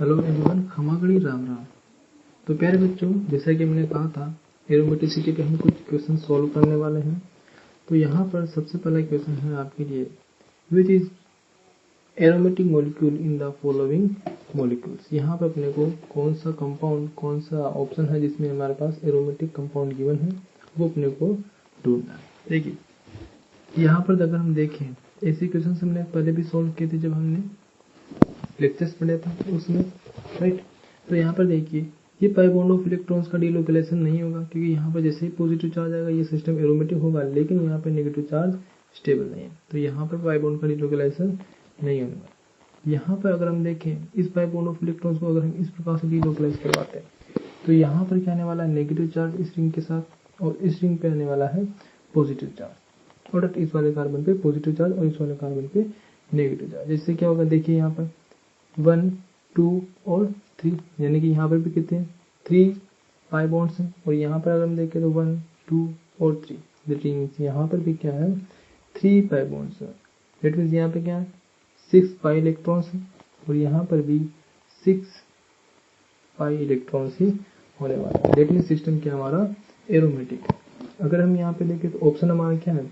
Hello everyone, खमागड़ी राम राम। तो प्यारे बच्चों, जैसा कि मैंने कहा था एरोमेटिसिटी पे हम कुछ क्वेश्चन सॉल्व करने वाले हैं। तो यहाँ पर सबसे पहला क्वेश्चन है आपके लिए, विच is aromatic molecule in the following molecules. यहाँ पर अपने को कौन सा कंपाउंड, कौन सा ऑप्शन है जिसमें हमारे पास एरोमेटिक कंपाउंड गिवन है, वो अपने को ढूंढना है। देखिए यहाँ पर अगर हम देखें, ऐसे क्वेश्चन हमने पहले भी सॉल्व किए थे जब हमने लेक्चर्स पढ़ा था उसमें, राइट। तो यहाँ पर देखिए ये पाई बॉन्ड ऑफ इलेक्ट्रॉन्स का डीलोकेलाइजेशन नहीं होगा, क्योंकि यहाँ पर जैसे ही पॉजिटिव चार्ज आएगा ये सिस्टम एरोमेटिक होगा, लेकिन यहाँ पे नेगेटिव चार्ज स्टेबल नहीं है, तो यहाँ पर पाई बॉन्ड का डीलोकेलाइजेशन नहीं होगा। यहाँ पर अगर हम देखें इस पाई बॉन्ड ऑफ इलेक्ट्रॉन्स को अगर हम इस प्रकार से डीलोकेलाइज करवाते हैं तो यहाँ पर क्या आने वाला है, नेगेटिव चार्ज इस रिंग के साथ, और इस रिंग पे आने वाला है पॉजिटिव चार्ज, और इस वाले कार्बन पे पॉजिटिव चार्ज और इस वाले कार्बन पे नेगेटिव चार्ज। जिससे क्या होगा, देखिए यहाँ पर 1, 2 और 3, यानी कि यहाँ पर भी कितने हैं 3 पाई बॉन्ड्स हैं, और यहाँ पर अगर हम देखें तो 1, 2 और 3, दैट मीन्स यहाँ पर भी क्या है 3 पाई बॉन्ड्स है। दैट मीन्स यहाँ पे क्या है 6 पाई इलेक्ट्रॉन्स है, और यहाँ पर भी 6 पाई इलेक्ट्रॉन्स ही होने वाला है। दैट मीन्स सिस्टम क्या हमारा एरोमेटिक है। अगर हम यहाँ पे देखें तो ऑप्शन हमारा क्या है,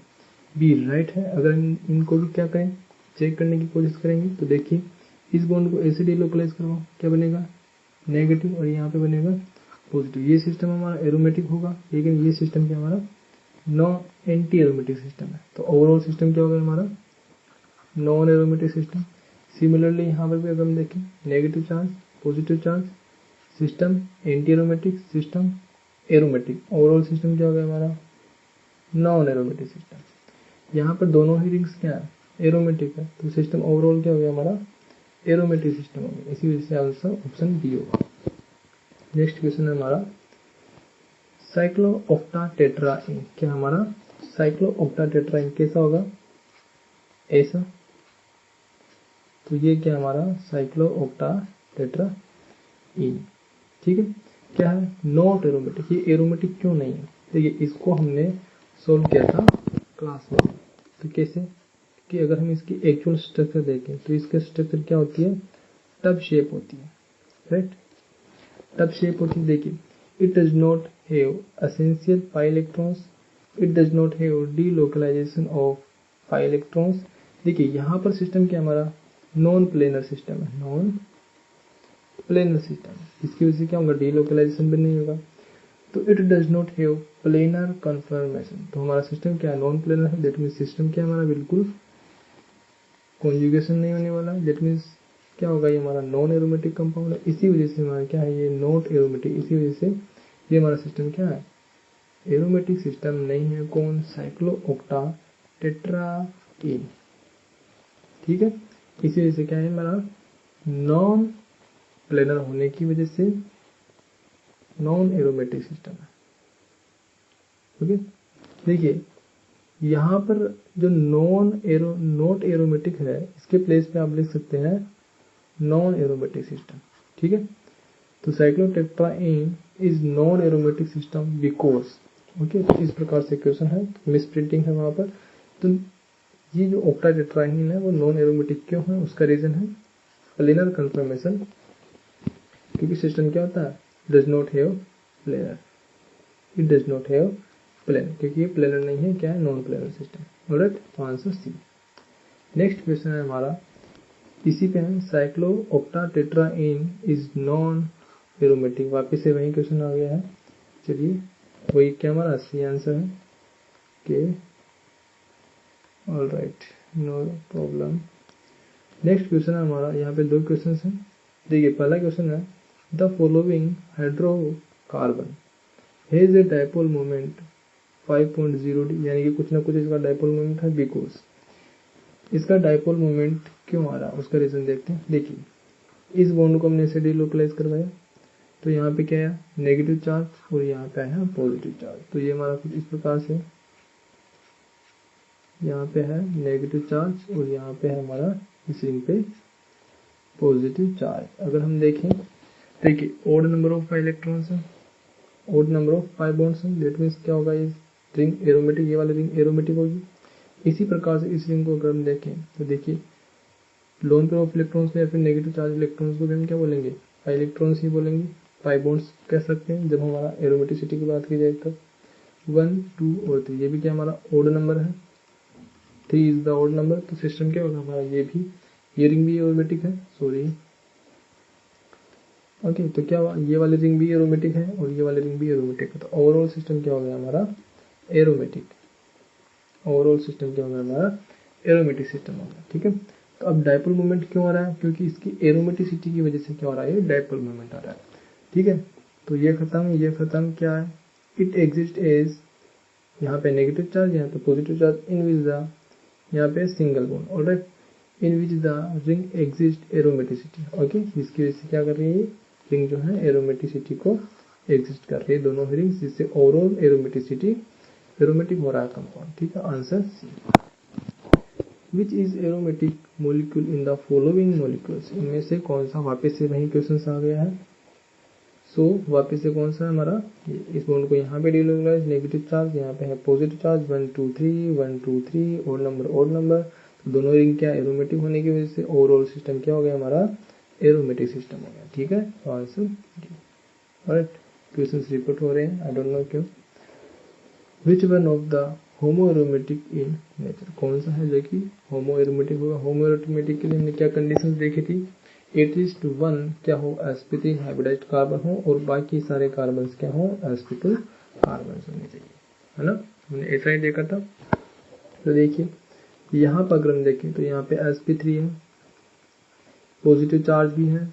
बी राइट है। अगर हम इनको भी क्या करें, चेक करने की कोशिश करेंगे तो देखिए इस बॉन्ड को ऐसे डीलोकेलाइज करवाओ, क्या बनेगा नेगेटिव, और यहाँ पे बनेगा पॉजिटिव। ये सिस्टम हमारा एरोमेटिक होगा, लेकिन ये सिस्टम क्या हमारा नॉन एंटी एरोमेटिक सिस्टम है। तो ओवरऑल सिस्टम क्या होगा हमारा नॉन एरोमेटिक सिस्टम। सिमिलरली यहाँ पर भी अगर हम देखें negative charge positive charge, system anti aromatic, system aromatic, overall system क्या होगा हमारा नॉन एरोमेटिक सिस्टम। यहाँ पर दोनों ही रिंग्स क्या है एरोमेटिक है, तो सिस्टम ओवरऑल क्या हो गया हमारा एरोमेटिक सिस्टम होगा। इसी वजह से आंसर ऑप्शन बी होगा। नेक्स्ट क्वेश्चन है हमारा साइक्लोऑक्टाटेट्राइन। क्या हमारा साइक्लोऑक्टाटेट्राइन कैसा होगा, ऐसा। तो ये क्या हमारा साइक्लोऑक्टाटेट्राइन, ठीक है। क्या है नॉट एरोमेटिक, ये एरोमेटिक क्यों नहीं है। देखिए इसको हमने सोल्व किया था क्लास में, तो कैसे कि अगर हम इसकी एक्चुअल स्ट्रक्चर देखें तो इसका स्ट्रक्चर क्या होती है, टब शेप होती है, राइट। टब शेप होती है। देखिए it does not have essential pi electrons, it does not have delocalisation of pi electrons. देखिए यहाँ पर सिस्टम क्या हमारा नॉन प्लेनर सिस्टम है, नॉन प्लेनर सिस्टम। इसकी वजह से क्या होगा डीलोकेलाइजेशन भी नहीं होगा। तो it does not have planar confirmation, तो हमारा सिस्टम क्या है नॉन प्लेनर है। दैट मीन्स सिस्टम क्या हमारा बिल्कुल कॉन्जुगेशन नहीं होने वाला है। दैट मीन्स क्या होगा ये हमारा नॉन एरोमेटिक कंपाउंड है। इसी वजह से हमारा क्या है ये नॉट एरोमेटिक, इसी वजह से ये हमारा सिस्टम क्या है एरोमेटिक सिस्टम नहीं है। कौन साइक्लोऑक्टाटेट्राइन, ठीक है। इसी वजह से क्या है हमारा नॉन प्लेनर होने की वजह से नॉन एरोमेटिक सिस्टम है, ओके। देखिए यहाँ पर जो नॉट एरोमेटिक है इसके प्लेस पे आप लिख सकते हैं नॉन एरोमेटिक सिस्टम, ठीक है। तो cyclotetraene is non aromatic system because, okay. तो इस प्रकार से क्वेश्चन है, मिस प्रिंटिंग है वहां पर। तो ये जो ऑक्टाटेट्राइन है वो नॉन एरोमेटिक क्यों है, उसका रीजन है प्लेनर कन्फर्मेशन, क्योंकि सिस्टम क्या होता है does not have planar, it does not have planar, क्योंकि ये प्लेनर नहीं है, क्या है नॉन प्लेनर सिस्टम। ऑलराइट, तो आंसर सी। नेक्स्ट क्वेश्चन है हमारा इसी पे है साइक्लोऑक्टाटेट्राइन इज नॉन एरोमेटिक। वापिस से वही क्वेश्चन आ गया है, चलिए वही क्या हमारा सी आंसर है के। Alright, no problem. Next question है हमारा, यहाँ पे 2 क्वेश्चन हैं। देखिए पहला क्वेश्चन है the following hydrocarbon has a dipole moment 5.0 d, यानी कि कुछ ना कुछ इसका डायपोल मोमेंट है। बिकॉज इसका डायपोल मोमेंट क्यों आ रहा है उसका रीजन देखते हैं। देखिए इस बॉन्ड को हमने ऐसे डीलोकेलाइज करवाया, तो यहाँ पे क्या है नेगेटिव चार्ज, और यहाँ पे है पॉजिटिव चार्ज। तो ये हमारा कुछ इस प्रकार से यहाँ पे है नेगेटिव चार्ज, और यहाँ पे है हमारा इस रिंग पे पॉजिटिव चार्ज। अगर हम देखें देखिए odd number of pi electrons है, odd number of pi bonds है। दैट मीन्स क्या होगा ये रिंग एरोमेटिक, ये वाली रिंग एरोमेटिक होगी। इसी प्रकार से इस रिंग को अगर हम देखें तो देखिए लोन पेयर ऑफ इलेक्ट्रॉन्स में या फिर नेगेटिव चार्ज इलेक्ट्रॉन्स को भी हम क्या बोलेंगे, पाई इलेक्ट्रॉन्स ही बोलेंगे, पाई बॉन्ड्स कह सकते हैं जब हमारा एरोमेटिसिटी की बात की जाए तब। 1, 2 और 3 ये भी क्या हमारा ओड नंबर है, 3 इज द ओड नंबर, तो सिस्टम क्या होगा हमारा, ये रिंग भी एरोमेटिक है, सॉरी ओके, तो क्या ये वाली रिंग भी एरोमेटिक है और ये वाली रिंग भी एरोमेटिक है, तो ओवरऑल सिस्टम क्या हो गया हमारा एरोमेटिक, ओवरऑल सिस्टम क्या हो गया हमारा एरोमेटिक सिस्टम हो गया। ठीक है, तो अब डायपोल मूवमेंट क्यों आ रहा है, क्योंकि इसकी एरोमेटिसिटी की वजह से क्या हो रहा है, ये डायपोल मूवमेंट आ रहा है। ठीक है, तो ये खत्म क्या है, इट एग्जिस्ट एज, यहाँ पे नेगेटिव चार्ज, यहाँ पे positive charge, in which the, यहाँ पे single bond, alright, in which the ring exist aromaticity, okay, जिसकी वजह से क्या कर रही है, रिंग जो है एरोमेटिसिटी को एग्जिस्ट कर रही है, दोनों रिंग, जिससे ओवरऑल एरोमेटिसिटी, एरोमेटिक हो रहा है कंपाउंड। ठीक है, answer C. Which is aromatic molecule in the following molecules, इनमें से कौन सा, वापस से वही क्वेश्चन आ गया है। सो वापस से कौन सा है हमारा, इस बॉन्ड को यहाँ पे डिलोकलाइज, नेगेटिव चार्ज, यहाँ पे है पॉजिटिव चार्ज, 1 2 3 1 2 3, ओड नंबर, तो दोनों रिंग क्या एरोमेटिक होने की वजह से ओवरऑल सिस्टम क्या हो गया हमारा एरोमेटिक सिस्टम हो गया। ठीक है, तो आंसर राइट। क्वेश्चन रिपीट हो रहे हैं, आई डोंट नो क्यों। विच one of the homo aromatic in nature, कौन सा है जो कि होमो एरोमेटिक होगा। होमो एरोमेटिक के लिए हमने क्या कंडीशंस देखी थी, एटलीस्ट 1 क्या हो sp3 हाइब्रिडाइज्ड कार्बन हो और बाकी सारे कार्बन क्या हो sp2 कार्बन होने चाहिए, है ना, हमने ऐसा ही देखा था। तो देखिए यहाँ पर अगर हम देखें तो यहाँ पे sp3 है, पॉजिटिव चार्ज भी है,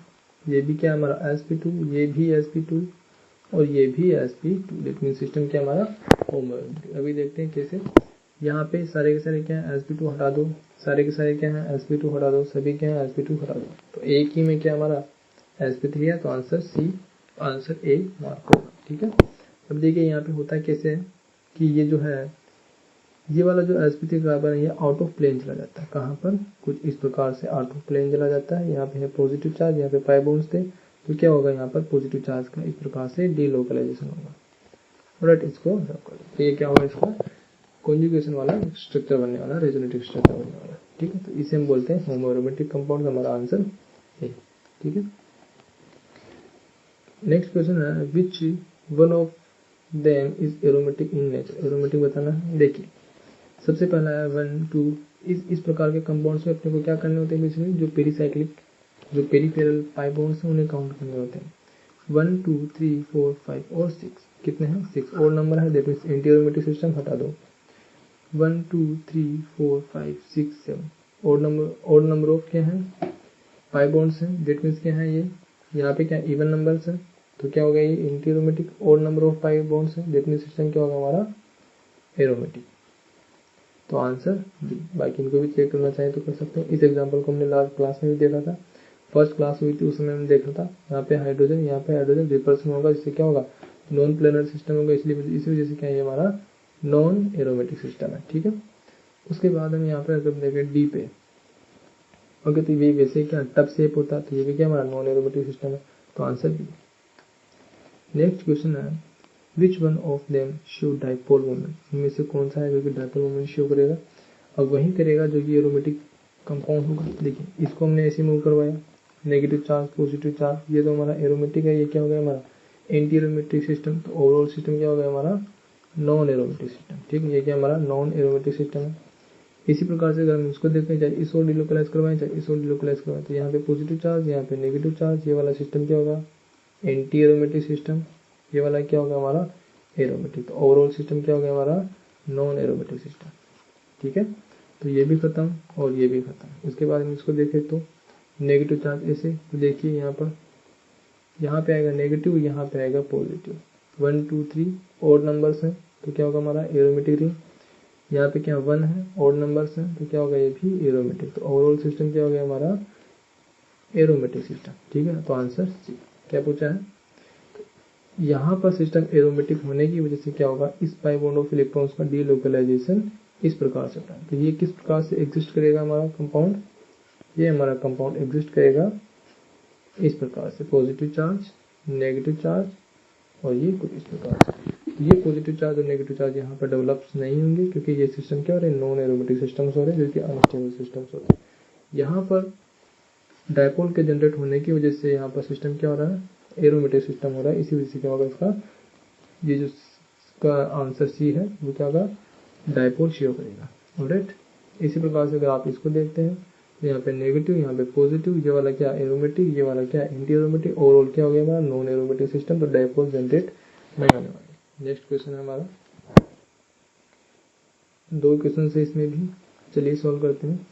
ये भी क्या है हमारा sp2, ये भी sp2 और ये भी sp2, दैट मीन सिस्टम क्या हमारा होमो एरोमेटिक। अभी देखते हैं कैसे, यहाँ पे सारे के सारे क्या है sp2 हटा दो, सारे के सारे क्या है sp2 हटा दो, सभी क्या है sp2 हटा दो, तो एक ही में क्या हमारा sp3 है, तो answer C, answer A mark होगा। ठीक है, अब देखिए यहाँ पे होता है कैसे है कि ये जो है, ये वाला जो sp3 कार्बन है ये आउट ऑफ प्लेन चला जाता है, कहाँ पर, कुछ इस प्रकार से आउट ऑफ प्लेन चला जाता है। यहाँ पे है पॉजिटिव चार्ज, यहाँ पे पाई बॉन्ड्स थे, तो क्या होगा यहाँ पर पॉजिटिव चार्ज का इस प्रकार से डीलोकलाइजेशन होगा, राइट, इसको रखो, तो ये क्या होगा, इसका कॉन्जुगेशन वाला स्ट्रक्चर बनने वाला, रेजोनेटिव स्ट्रक्चर बनने वाला। ठीक है, तो इसे हम बोलते हैं होमो एरोमेटिक कंपाउंड, हमारा आंसर है। ठीक है, नेक्स्ट क्वेश्चन है, विच one of them is aromatic in nature, aromatic बताना है। देखिए सबसे पहला है 1 2, इस प्रकार के कंपाउंड्स में अपने को क्या करने होते हैं, बेसिकली जो पेरीसाइक्लिक, जो पेरीफेरल पाई बॉन्ड्स हैं उन्हें काउंट करने होते हैं। 1 2 3 4 5 और 6, कितने हैं 6, और नंबर है, that means anti aromatic system हटा दो। 1 2 3 4 5 6 7, और नंबर ऑफ क्या है पाई बॉन्ड्स हैं, दैट मीन्स क्या है, ये यहाँ पे क्या इवन नंबर्स है, तो क्या होगा ये एंटी एरोमेटिक, और नंबर ऑफ पाई बॉन्ड्स है, दैट मीन्स सिस्टम क्या होगा हमारा एरोमेटिक, तो आंसर डी। बाकी इनको भी चेक करना चाहें तो कर सकते हैं। इस एग्जांपल को हमने लास्ट क्लास में भी देखा था, फर्स्ट क्लास हुई थी उस समय हमने देखा था, यहाँ पे हाइड्रोजन रिपल्सन होगा, जिससे क्या होगा नॉन प्लेनर सिस्टम होगा, इसलिए इसी वजह से क्या है हमारा नॉन एरोमेटिक सिस्टम है। ठीक है, उसके बाद हम यहाँ पे अगर देखें डी पे, ओके, तो ये वैसे क्या टब शेप होता है, तो ये भी क्या हमारा नॉन एरोमेटिक सिस्टम है, तो आंसर बी। नेक्स्ट क्वेश्चन है, विच one of them show dipole moment, इनमें से कौन सा है जो कि डाइपोल मोमेंट शो करेगा, अब वही करेगा जो कि एरोमेटिक कंपाउंड होगा। देखिए इसको हमने ऐसे मूव करवाया, नेगेटिव चार्ज पॉजिटिव चार्ज, ये तो हमारा एरोमेटिक है, ये क्या हो गया हमारा एंटी एरोमेटिक सिस्टम, तो ओवरऑल सिस्टम क्या हो गया हमारा नॉन एरोमेटिक सिस्टम। ठीक है, ये क्या हमारा नॉन एरोमेटिक सिस्टम है। इसी प्रकार से अगर हम इसको देखें, चाहे इस ओर डिलोकलाइज करवाएं चाहे इस ओर डिलोकलाइज करवाएं, तो यहाँ पे पॉजिटिव चार्ज, यहाँ पे नेगेटिव चार्ज, ये वाला सिस्टम क्या होगा एंटी एरोमेटिक सिस्टम, ये वाला क्या होगा हमारा एरोमेटिक, तो ओवरऑल सिस्टम क्या हो गया हमारा नॉन एरोमेटिक सिस्टम। ठीक है, तो ये भी खत्म और ये भी खत्म। उसके बाद हम इसको देखें तो नेगेटिव चार्ज ऐसे, तो देखिए यहाँ पे आएगा नेगेटिव, यहाँ पे आएगा पॉजिटिव, 1 2 3 और नंबर्स हैं, तो क्या होगा हमारा एरोमेटिक रिंग। यहाँ पे क्या 1 है और नंबर्स हैं, तो क्या होगा ये भी एरोमेटिक, तो ओवरऑल सिस्टम क्या हो गया हमारा एरोमेटिक सिस्टम। ठीक है, तो आंसर सी। क्या पूछा है, यहाँ पर सिस्टम एरोमेटिक होने की वजह से क्या होगा, इस पाई बॉन्ड ऑफ इलेक्ट्रॉन्स का डीलोकलाइजेशन इस प्रकार से होता है। तो ये किस प्रकार से एग्जिस्ट करेगा हमारा कंपाउंड, ये हमारा कंपाउंड एग्जिस्ट करेगा इस प्रकार से, पॉजिटिव चार्ज नेगेटिव चार्ज और ये कुछ इस प्रकार से। ये पॉजिटिव चार्ज और नेगेटिव चार्ज यहाँ पर डेवलप नहीं होंगे, क्योंकि ये सिस्टम क्या हो रहे हैं नॉन एरोमेटिक सिस्टम्स हो रहे हैं, जो कि अनस्टेबल सिस्टम्स होते हैं। यहाँ पर डायपोल के जनरेट होने की वजह से यहाँ पर सिस्टम क्या हो रहा है, एरोमेटिक सिस्टम हो रहा है। इसी वजह से क्या होगा इसका, ये जो इसका आंसर सी है वो क्या होगा, डायपोल शो करेगा। ऑलराइट, इसी प्रकार से अगर आप इसको देखते हैं तो यहाँ पे नेगेटिव, यहाँ पे पॉजिटिव, ये वाला क्या एरोमेटिक, ये वाला क्या एंटी एरोमेटिक, ओवरऑल क्या हो गया हमारा नॉन एरोमेटिक सिस्टम, तो डायपोल जनरेट नहीं होने वाला। नेक्स्ट क्वेश्चन है हमारा, दो क्वेश्चन है इसमें भी, चलिए सॉल्व करते हैं।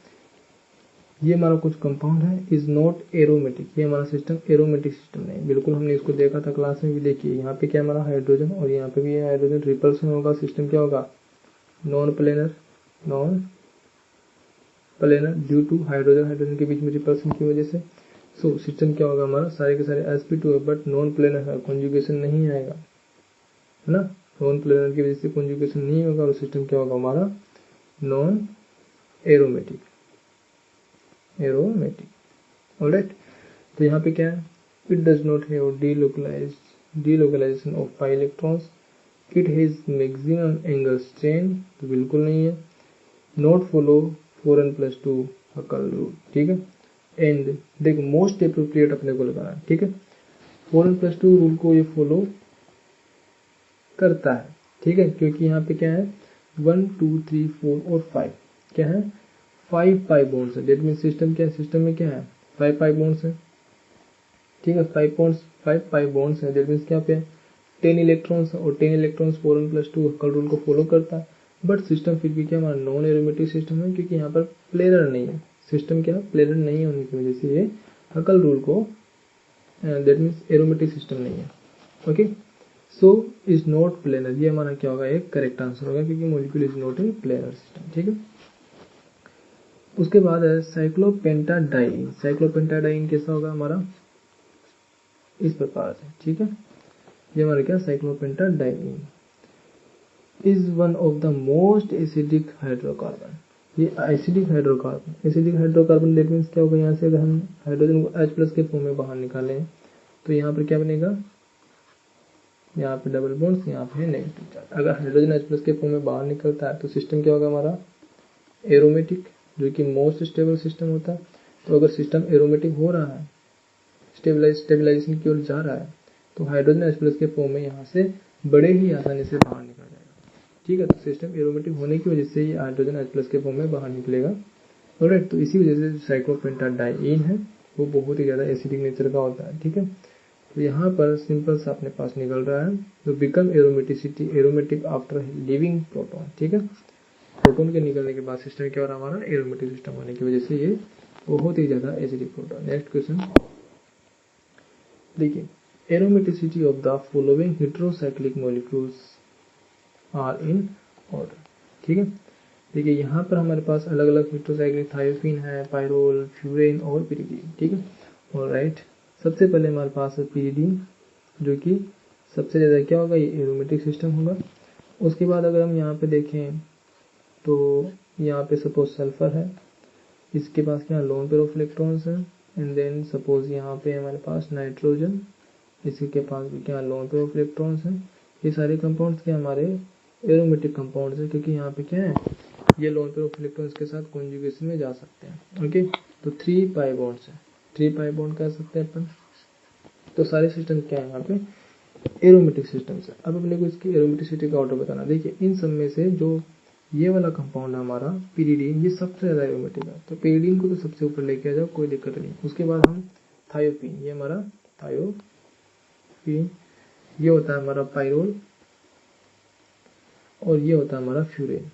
ये हमारा कुछ कंपाउंड है, इज नॉट एरोमेटिक, ये हमारा सिस्टम एरोमेटिक सिस्टम नहीं, बिल्कुल हमने इसको देखा था क्लास में भी। देखिए यहाँ पे क्या हमारा हाइड्रोजन और यहाँ पे भी है हाइड्रोजन, रिपल्सन होगा, सिस्टम क्या होगा non planar, non planar due to hydrogen hydrogen के बीच में रिपल्सन की वजह से। सो सिस्टम क्या होगा हमारा, सारे के सारे sp2 है बट नॉन प्लेनर है, कॉन्जुगेशन नहीं आएगा, है ना, नॉन प्लेनर की वजह से कॉन्जुगेशन नहीं होगा और सिस्टम क्या होगा हमारा नॉन एरोमेटिक, एरोमेटिक। ऑलराइट, तो यहाँ पे क्या है, it does not have delocalization of pi electrons, it has maximum angle strain, तो बिल्कुल नहीं है, नॉट फॉलो 4n+2 हकल रूल, ठीक है। एंड देखो मोस्ट एप्रोप्रिएट अपने को लगाना है, ठीक है, 4n+2 रूल को ये फॉलो करता है, ठीक है, क्योंकि यहाँ पे क्या है 1 2 3 4 और 5 क्या है, 5 पाई बॉन्ड्स है, डेट मीन सिस्टम क्या है, सिस्टम में क्या है 5 पाई बॉन्ड्स है, ठीक है, 5 पाई बॉन्ड्स है, डेट मीन्स क्या पे 10 इलेक्ट्रॉन्स और 10 इलेक्ट्रॉन्स 4n+2 हकल रूल को फॉलो करता है। बट सिस्टम फिर भी क्या हमारा नॉन एरोमेटिक सिस्टम है, क्योंकि यहाँ पर प्लेनर नहीं है, सिस्टम क्या प्लेनर नहीं होने की वजह से ये हकल रूल को, दैट मीन्स एरोमेटिक सिस्टम नहीं है। Okay, so is not planar, ये हमारा क्या होगा एक करेक्ट आंसर होगा, क्योंकि molecule is not a planar system, ठीक है। उसके बाद है साइक्लोपेंटाडाइन, साइक्लोपेंटाडाइन कैसा होगा हमारा इस प्रकार से, ठीक है, ये हमारा क्या cyclopentadiene is one of the most acidic hydrocarbon, ये acidic hydrocarbon, acidic hydrocarbon that means क्या होगा, यहाँ से अगर हम हाइड्रोजन को H+ के फॉर्म में बाहर निकालें तो यहाँ पर क्या बनेगा, यहाँ पे डबल बॉन्ड्स, यहाँ पे नेगेटिव चार्ज। अगर हाइड्रोजन H+ के फॉर्म में बाहर निकलता है तो सिस्टम क्या होगा हमारा एरोमेटिक, जो कि मोस्ट स्टेबल सिस्टम होता है। तो अगर सिस्टम एरोमेटिक हो रहा है, स्टेबलाइजेशन की ओर जा रहा है, तो हाइड्रोजन H+ के फॉर्म में यहाँ से बड़े ही आसानी से बाहर निकल जाएगा, ठीक है। तो सिस्टम एरोमेटिक होने की वजह से ये हाइड्रोजन H+ के फॉर्म में बाहर निकलेगा। ऑलराइट, तो इसी वजह से साइक्लोपेंटाडाइन है वो बहुत ही ज़्यादा एसिडिक नेचर का होता है, ठीक है। तो यहाँ पर सिंपल सा अपने पास निकल रहा है, तो become aromaticity aromatic after living proton, ठीक है, प्रोटॉन के निकलने के बाद सिस्टम क्या हो रहा है हमारा एरोमेटिक सिस्टम होने की वजह से ये बहुत ही ज्यादा एसिडिक प्रोटॉन। नेक्स्ट क्वेश्चन देखिए, aromaticity of the following heterocyclic molecules are in order, ठीक है। देखिए यहाँ पर हमारे पास अलग अलग हेटेरोसाइक्लिक थायोफिन है, पायरोल, फ्यूरेन और पिरिडीन, ठीक है। ऑलराइट, सबसे पहले हमारे पास है पिरिडीन, जो कि सबसे ज़्यादा क्या होगा ये एरोमेटिक सिस्टम होगा। उसके बाद अगर हम यहाँ पे देखें तो यहाँ पे सपोज सल्फर है, इसके पास क्या लोन पेयर ऑफ इलेक्ट्रॉन्स है, एंड देन सपोज यहाँ पे हमारे पास नाइट्रोजन, इसी के पास भी क्या लोन पेयर ऑफ इलेक्ट्रॉन्स है। ये सारे कंपाउंड्स क्या हमारे एरोमेटिक कंपाउंड्स है, क्योंकि यहाँ पे क्या है ये लोन पेयर ऑफ इलेक्ट्रॉन्स के साथ कॉन्जुगेशन में जा सकते हैं। ओके, तो 3 पाई बॉन्ड्स है, 3 पाई बॉन्ड कह सकते हैं अपन। तो सारे सिस्टम क्या है यहाँ पे एरोमेटिक सिस्टम है। अब अपने को इसकी एरोमेटिसिटी का ऑर्डर बताना। देखिए इन सब में से जो ये वाला कंपाउंड है हमारा पिरिडीन, ये सबसे ज्यादा एरोमेटिक है, तो पिरिडीन को तो सबसे ऊपर लेके आ जाओ, कोई दिक्कत नहीं। उसके बाद हम थायोपीन, ये हमारा थायोपीन, ये होता है हमारा पाइरोल और ये होता है हमारा फ्यूरेन,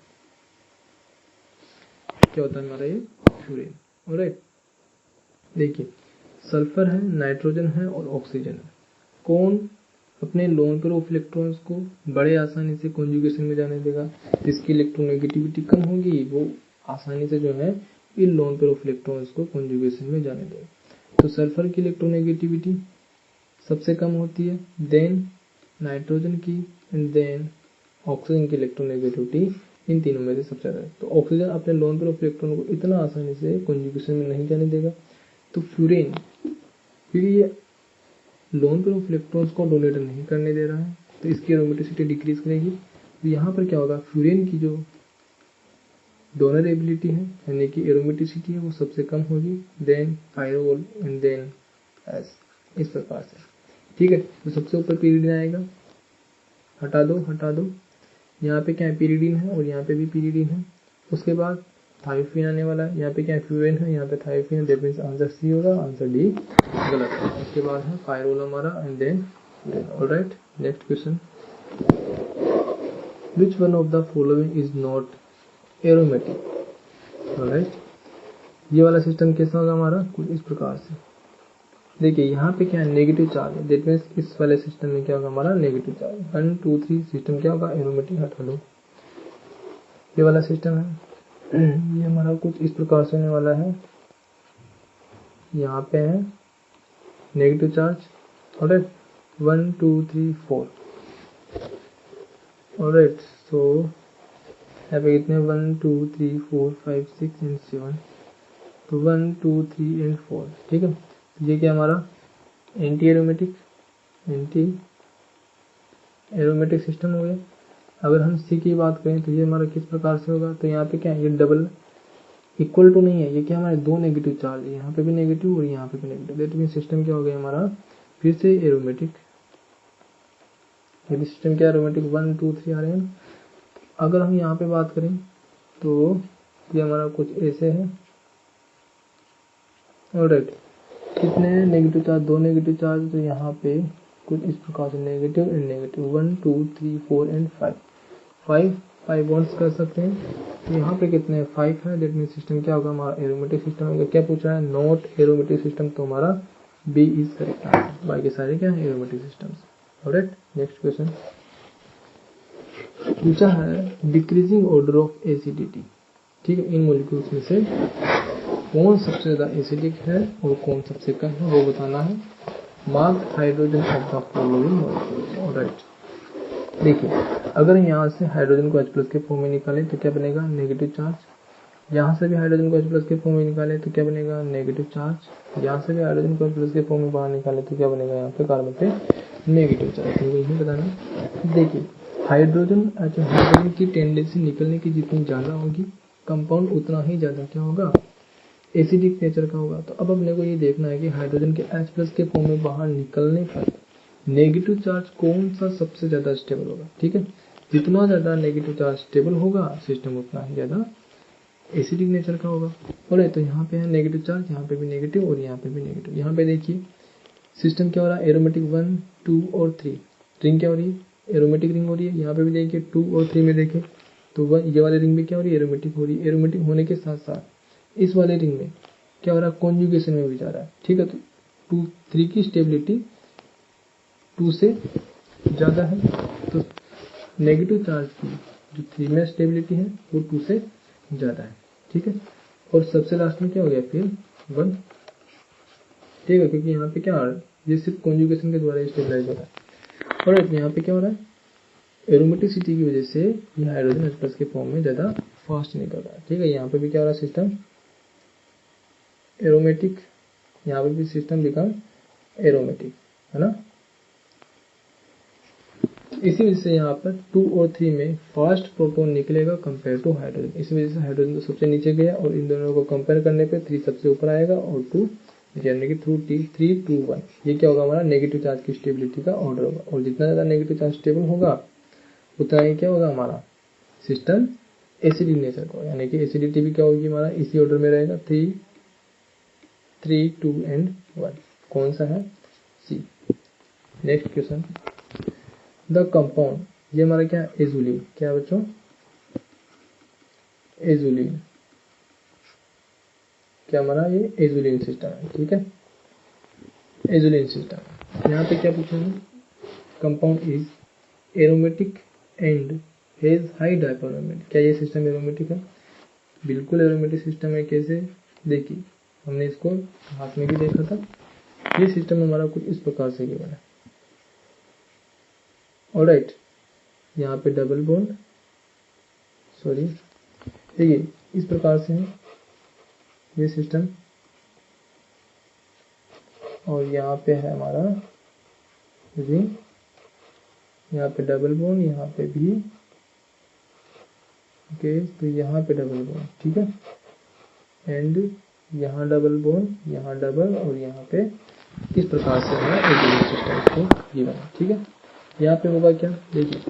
क्या होता है हमारा ये फ्यूरेन। ऑलराइट, देखिए सल्फर है, नाइट्रोजन है और ऑक्सीजन है। कौन अपने लोन पेयर ऑफ इलेक्ट्रॉन्स को बड़े आसानी से कॉन्जुगेशन में जाने देगा, जिसकी इलेक्ट्रोनेगेटिविटी कम होगी वो आसानी से जो है इन लोन पेयर ऑफ इलेक्ट्रॉन्स को कॉन्जुगेशन में जाने देगा। तो सल्फर की इलेक्ट्रोनेगेटिविटी सबसे कम होती है, देन नाइट्रोजन की, एंड देन ऑक्सीजन की इलेक्ट्रोनेगेटिविटी इन तीनों में से सबसे ज्यादा है। तो ऑक्सीजन अपने लोन पेयर ऑफ इलेक्ट्रॉन को इतना आसानी से कॉन्जुगेशन में नहीं जाने देगा। तो फ्यूरेन, क्योंकि ये लोन पेयर ऑफ इलेक्ट्रॉन्स को डोनेट नहीं करने दे रहा है, तो इसकी एरोमेटिसिटी डिक्रीज करेगी। तो यहाँ पर क्या होगा फ्यूरेन की जो डोनर एबिलिटी है, यानी कि एरोमेटिसिटी है वो सबसे कम होगी, then pyrrole and then S, इस प्रकार से। ठीक है, तो सबसे ऊपर पीरियडिन आएगा, हटा दो, यहाँ पे क्या है पीरियडिन है और यहाँ पे भी पीरियडिन है। उसके बाद थायोफिन आने वाला है, यहाँ पे क्या है फ्यूरेन है, यहाँ पे थायोफिन है, दैट मींस आंसर सी होगा, आंसर डी गलत है। उसके बाद है पायरोल हमारा and then alright. Next question, which one of the following is not aromatic. Alright, ये वाला सिस्टम कैसा होगा हमारा, कुछ इस प्रकार से। देखिए यहाँ पे क्या है नेगेटिव चार्ज है, दैट मींस इस वाले सिस्टम में क्या होगा हमारा नेगेटिव चार्ज। 1 2 3 सिस्टम क्या होगा एरोमेटिक, हटा लो। ये वाला सिस्टम है, ये हमारा कुछ इस प्रकार से होने वाला है, यहाँ पे है नेगेटिव चार्ज। ऑलराइट, 1 2 3 4। ऑलराइट, सो यहाँ पे कितने 1 2 3 4 5 6 एंड 7, तो 1 2 3 एंड 4। ठीक है, ये क्या हमारा एंटी एरोमेटिक सिस्टम हो गया। अगर हम सी की बात करें तो ये हमारा किस प्रकार से होगा, तो यहाँ पे क्या है ये डबल इक्वल टू नहीं है, ये क्या हमारे दो नेगेटिव चार्ज है, यहाँ पे भी नेगेटिव और यहाँ पे भी नेगेटिव, दैट मींस सिस्टम क्या हो गया हमारा फिर से एरोमेटिक। ये भी सिस्टम क्या एरोमेटिक 1 2 3 आ रहे हैं। अगर हम यहाँ पे बात करें तो ये हमारा कुछ ऐसे है। ऑलराइट, कितने हैं नेगेटिव चार्ज, दो नेगेटिव चार्ज, तो यहाँ पे कुछ इस प्रकार से negative and negative 1 2 3 4 and 5 5 bonds कर सकते हैं। तो यहाँ पे कितने हैं 5 है, दैट मींस सिस्टम क्या होगा हमारा एरोमेटिक सिस्टम होगा। क्या पूछ रहा है नॉट एरोमेटिक सिस्टम, तो हमारा बी इज करेक्ट आंसर, बाकी सारे क्या है aromatic systems. Alright, next question पूछा है डिक्रीजिंग ऑर्डर ऑफ एसिडिटी। ठीक है, इन मॉलिक्यूल्स में से कौन सबसे ज्यादा एसिडिक है और कौन सबसे कम है वो बताना है। Mark hydrogen of the following molecules. Alright, देखिए अगर यहाँ से हाइड्रोजन को H+ के फॉर्म में निकाले तो क्या बनेगा नेगेटिव चार्ज, यहाँ से भी हाइड्रोजन को H+ के फॉर्म में निकाले तो क्या बनेगा नेगेटिव चार्ज, यहाँ से भी हाइड्रोजन को H+ के फॉर्म में बाहर निकाले तो क्या बनेगा यहाँ पे कार्बन पे नेगेटिव चार्ज। तो यही बताना। देखिए हाइड्रोजन की टेंडेंसी निकलने की जितनी ज्यादा होगी कंपाउंड उतना ही ज्यादा क्या होगा एसिडिक नेचर का होगा। तो अब अपने को ये देखना है कि हाइड्रोजन के H+ के फॉर्म में बाहर निकलने पर नेगेटिव चार्ज कौन सा सबसे ज्यादा स्टेबल होगा। ठीक है, जितना ज्यादा नेगेटिव चार्ज स्टेबल होगा सिस्टम उतना ही ज्यादा एसिडिक नेचर का होगा। बोले तो यहाँ पे है नेगेटिव चार्ज, यहाँ पे भी नेगेटिव और यहाँ पे भी नेगेटिव। यहाँ पे देखिए सिस्टम क्या हो रहा है एरोमेटिक 1 2 और 3, रिंग क्या हो रही है एरोमेटिक रिंग हो रही है। यहाँ पे भी देखिए 2 और 3 में देखें तो ये वाली रिंग भी क्या हो रही है एरोमेटिक हो रही है। एरोमेटिक होने के साथ साथ इस वाले रिंग में क्या हो रहा है कॉन्जुगेशन में भी जा रहा है। ठीक है, तो 2 3 की स्टेबिलिटी 2 से ज्यादा है, तो नेगेटिव चार्ज की जो 3 में स्टेबिलिटी है वो 2 से ज्यादा है। ठीक है, और सबसे लास्ट में क्या हो गया फिर 1। ठीक है, क्योंकि यहाँ पे क्या आ रहा है ये सिर्फ कॉन्जुगेशन के द्वारा स्टेबलाइज हो रहा है। और यहाँ पे क्या हो रहा है एरोमेटिसिटी की वजह से ये हाइड्रोजन H+ के फॉर्म में ज्यादा फास्ट निकल रहा है। ठीक है, यहाँ पे भी क्या हो रहा है सिस्टम एरोमेटिक, यहाँ पे भी सिस्टम बिकम एरोमेटिक है ना। इसी वजह से यहाँ पर 2 और 3 में फास्ट प्रोटॉन निकलेगा कंपेयर टू हाइड्रोजन। इसी वजह से हाइड्रोजन तो सबसे नीचे गया और इन दोनों को कंपेयर करने पे 3 सबसे ऊपर आएगा और 2 यानी कि 3 2 1 ये क्या होगा हमारा नेगेटिव चार्ज की स्टेबिलिटी का ऑर्डर होगा। और जितना ज्यादा नेगेटिव चार्ज स्टेबल होगा उतना ही क्या होगा हमारा सिस्टम एसिडिक नेचर का, यानी कि एसिडिटी भी क्या होगी हमारा इसी ऑर्डर में रहेगा 3 3 2 एंड 1। कौन सा है सी। नेक्स्ट क्वेश्चन द कंपाउंड, ये हमारा क्या एजुलिन, क्या बच्चों एजुलिन, क्या हमारा ये एजुलिन सिस्टम है। ठीक है, एजुलिन सिस्टम यहाँ पे क्या पूछा है compound is aromatic and has high dipole moment. क्या ये सिस्टम एरोमेटिक है, बिल्कुल एरोमेटिक सिस्टम है। कैसे देखिए हमने इसको हाथ में भी देखा था। ये सिस्टम हमारा कुछ इस प्रकार से गिवन है। ऑलराइट, यहाँ पे डबल बॉन्ड सॉरी देखिए इस प्रकार से है ये सिस्टम और यहाँ पे है हमारा रिंग, यहाँ पे डबल बॉन्ड, यहाँ पे भी ओके, तो यहाँ पे डबल बॉन्ड, ठीक है, एंड यहाँ डबल बॉन्ड, यहाँ डबल, और यहाँ पे इस प्रकार से हमारा एजिलिंग सिस्टम को गिवन है, ठीक है। यहाँ पे होगा क्या, देखिए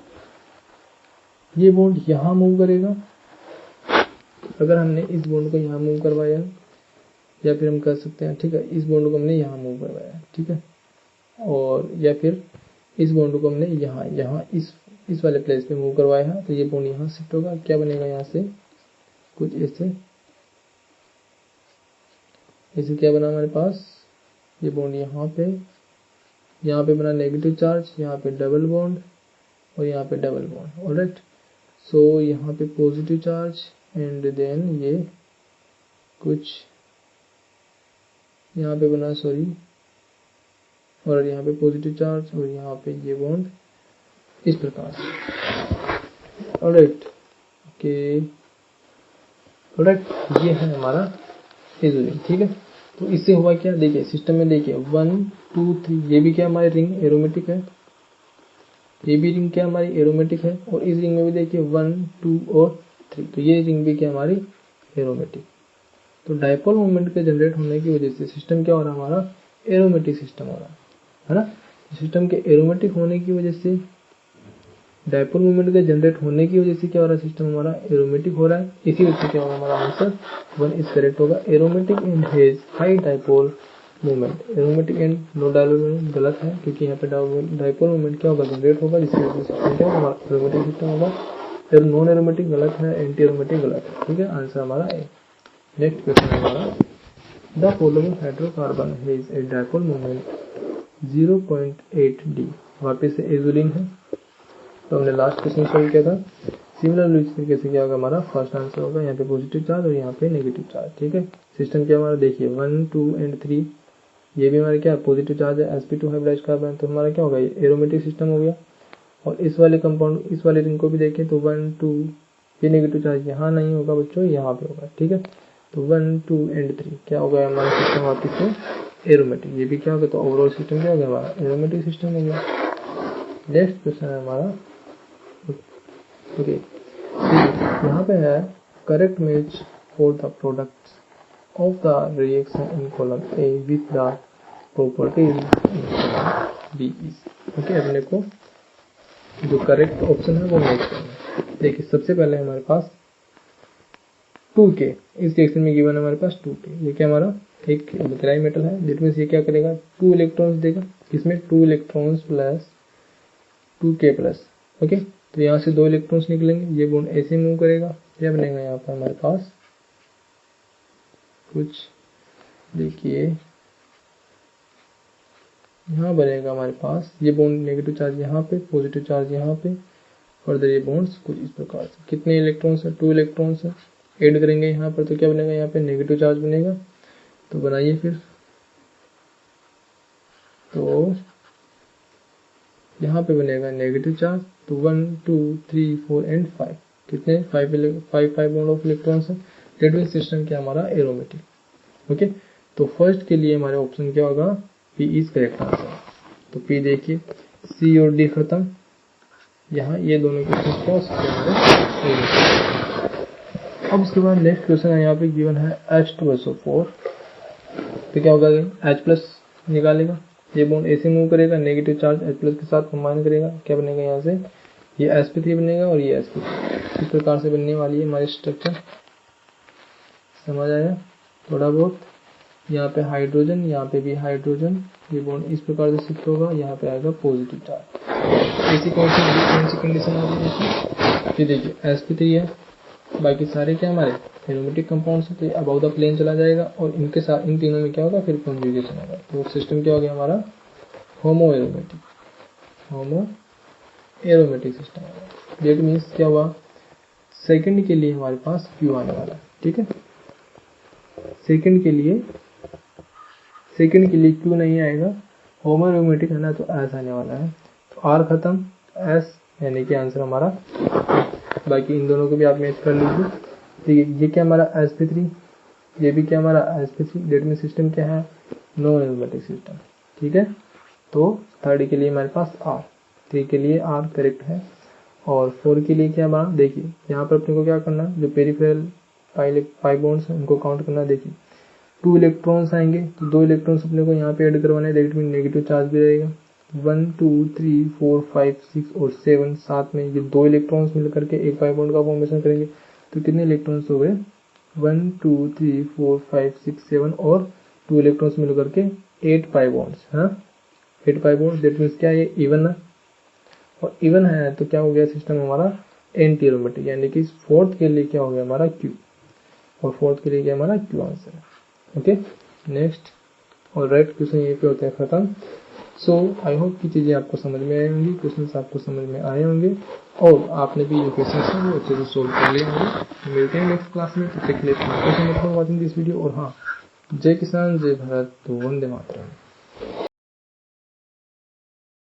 ये बॉन्ड यहाँ मूव करेगा, अगर हमने इस बॉन्ड को यहाँ मूव करवाया, या फिर हम कह सकते हैं, ठीक है, इस बॉन्ड को हमने यहाँ मूव करवाया, ठीक है, और या फिर इस बॉन्ड को हमने यहाँ इस वाले प्लेस पे मूव करवाया है, तो ये बॉन्ड यहाँ शिफ्ट होगा, क्या बनेगा यहाँ से कुछ ऐसे क्या बना हमारे पास, ये बॉन्ड यहाँ पे बना नेगेटिव चार्ज, यहाँ पे डबल बॉन्ड और यहाँ पे डबल बॉन्ड, ऑलराइट। सो यहाँ पे पॉजिटिव चार्ज एंड देन ये कुछ यहाँ पे बना, सॉरी, और यहाँ पे पॉजिटिव चार्ज और यहाँ पे ये बॉन्ड इस प्रकार से, ऑलराइट, ओके, ऑलराइट, ये है हमारा एजिलिंग, ठीक है। तो इससे हुआ क्या, देखिए सिस्टम में देखिए 1 2 3, ये भी क्या हमारी रिंग एरोमेटिक है, ये भी रिंग क्या हमारी एरोमेटिक है, और इस रिंग में भी देखिए 1 2 और 3, तो ये रिंग भी क्या हमारी एरोमेटिक। तो डायपोल मोमेंट के जनरेट होने की वजह से सिस्टम क्या हो रहा है, हमारा एरोमेटिक सिस्टम हो रहा है ना। सिस्टम के एरोमेटिक होने की वजह से, डायपोल मोमेंट के जनरेट होने की वजह से क्या हो रहा है, सिस्टम हमारा एरोमेटिक हो रहा है। इसी वजह से क्या होगा, हमारा आंसर 1 इज करेक्ट होगा। Aromatic and has high dipole moment, aromatic and no dipole moment गलत है, क्योंकि यहाँ पे डायपोल मोमेंट क्या होगा, जनरेट होगा, जिसकी वजह से सिस्टम क्या होगा, एरोमेटिक सिस्टम होगा। फिर नॉन एरोमेटिक गलत है, एंटी एरोमेटिक गलत है, ठीक है, आंसर हमारा ए। नेक्स्ट क्वेश्चन है हमारा, the following hydrocarbon has a dipole moment 0.8 d, वापिस से एजिलिंग है, तो हमने लास्ट क्वेश्चन सॉल्व किया था। सिमिलर इस तरीके से क्या होगा, हमारा फर्स्ट आंसर होगा, यहाँ पे पॉजिटिव चार्ज और यहाँ पे नेगेटिव चार्ज, ठीक है। सिस्टम क्या हमारा देखिए 1 2 एंड 3, ये भी हमारा क्या पॉजिटिव चार्ज है, sp2 हाइब्रिडाइज कार्बन, तो हमारा क्या होगा, ये एरोमेटिक सिस्टम हो गया। और इस वाले कंपाउंड, इस वाले रिंग को भी देखें तो 1 2, ये नेगेटिव चार्ज यहाँ नहीं होगा बच्चों, यहाँ पे होगा, ठीक है। तो 1 2 एंड 3 क्या होगा, हमारा सिस्टम वापिस से एरोमेटिक, ये भी क्या होगा, तो ओवरऑल सिस्टम क्या हो गया, हमारा एरोमेटिक सिस्टम हो गया। नेक्स्ट क्वेश्चन है हमारा, ओके, यहाँ पे है correct match for the products of the reaction in column A with the properties in column B is, okay, अपने को जो करेक्ट ऑप्शन है वो मैच करना है। देखिए सबसे पहले हमारे पास 2K, इस रिएक्शन में गिवन है हमारे पास 2K, ये क्या हमारा एक अल्कलाइन मेटल है, दैट मींस ये क्या करेगा, 2 इलेक्ट्रॉन्स देगा, इसमें 2 electrons plus 2K plus, okay. तो यहाँ से 2 इलेक्ट्रॉन्स निकलेंगे, ये बॉन्ड ऐसे मूव करेगा, क्या बनेगा यहाँ पर हमारे पास कुछ, देखिए यहाँ बनेगा हमारे पास, ये बॉन्ड नेगेटिव चार्ज यहाँ पे, पॉजिटिव चार्ज यहाँ पे, फर्दर ये बॉन्ड्स कुछ इस प्रकार से, कितने इलेक्ट्रॉन्स है, 2 इलेक्ट्रॉन्स है, ऐड करेंगे यहाँ पर, तो क्या बनेगा, यहाँ पे नेगेटिव चार्ज बनेगा। तो बनाइए फिर, तो यहाँ पे बनेगा नेगेटिव चार्ज, तो 1 2 3 4 एंड 5, कितने 5 बॉन्ड ऑफ इलेक्ट्रॉन्स है, दैट मींस सिस्टम क्या हमारा एरोमेटिक, ओके। तो फर्स्ट के लिए हमारे ऑप्शन क्या होगा, पी इज करेक्ट आंसर। तो पी देखिए, सी और डी खत्म, यहाँ ये दोनों क्वेश्चन क्या हो सकते हैं। अब उसके बाद नेक्स्ट क्वेश्चन है, यहाँ पे गिवन है H2SO4, तो क्या होगा, H प्लस निकालेगा, ये बॉन्ड ऐसे मूव करेगा, नेगेटिव चार्ज H प्लस के साथ कंबाइन करेगा, क्या बनेगा यहाँ से, ये sp3 बनेगा और ये sp3, इस प्रकार से बनने वाली है हमारी स्ट्रक्चर, समझ आया थोड़ा बहुत। यहाँ पे हाइड्रोजन, यहाँ पे भी हाइड्रोजन, ये बॉन्ड इस प्रकार से शिफ्ट होगा, यहाँ पे आएगा पॉजिटिव चार्ज। ऐसी कौन सी कंडीशन आ रही है, ये देखिए sp3 है, बाकी सारे क्या हमारे एरोमेटिक कंपाउंड्स हैं, तो ये अबाउ द प्लेन चला जाएगा, और इनके साथ इन तीनों में क्या होगा, फिर कॉन्जुगेशन होगा, तो सिस्टम क्या हो गया हमारा होमो एरोमेटिक सिस्टम होगा। दैट मीन्स क्या हुआ, सेकंड के लिए हमारे पास Q आने वाला है, ठीक है। सेकंड के लिए Q नहीं आएगा, होमो एरोमेटिक है ना, तो S आने वाला है, तो R खत्म, S यानी कि आंसर हमारा, बाकी इन दोनों को भी आप मैच कर लीजिए, ठीक है। ये क्या हमारा sp3, ये भी क्या हमारा sp3, दैट मींस सिस्टम क्या है, नो एरोमेटिक सिस्टम, ठीक है। तो थर्ड के लिए हमारे पास R, 3 के लिए R करेक्ट है, और 4 के लिए क्या बना, देखिए यहाँ पर अपने को क्या करना है, जो पेरिफेरल पाई बॉन्ड्स हैं उनको काउंट करना है। देखिए 2 इलेक्ट्रॉन्स आएंगे तो 2 इलेक्ट्रॉन्स अपने को यहाँ पे ऐड करवाने हैं, दैट मीन नेगेटिव चार्ज भी रहेगा। 1 2 3 4 5 6 और 7 साथ में ये 2 इलेक्ट्रॉन्स मिलकर के एक पाई बॉन्ड का फॉर्मेशन करेंगे। तो कितने इलेक्ट्रॉन्स हो गए, 1 2 3 4 5 6 7 और 2 इलेक्ट्रॉन्स मिलकर के 8 पाई बॉन्ड्स। हाँ 8 पाई बॉन्ड्स, दैट मीन्स क्या ये इवन है, और इवन है तो क्या हो गया सिस्टम हमारा एंटी एरोमेटिक, यानी कि 4th के लिए क्या हो गया हमारा Q, और 4th के लिए क्या हमारा Q आंसर है। ओके नेक्स्ट, और राइट क्वेश्चन ये पे होते हैं खत्म। सो आई होप की चीजें आपको समझ में आई होंगी, क्वेश्चन आपको समझ में आए होंगे और आपने भी जो क्वेश्चन है वो अच्छे से सोल्व कर लिए होंगे। मिलते हैं नेक्स्ट क्लास में, तो वॉचिंग दिस वीडियो। और हाँ, जय किसान जय भारत, तो वंदे मातरम।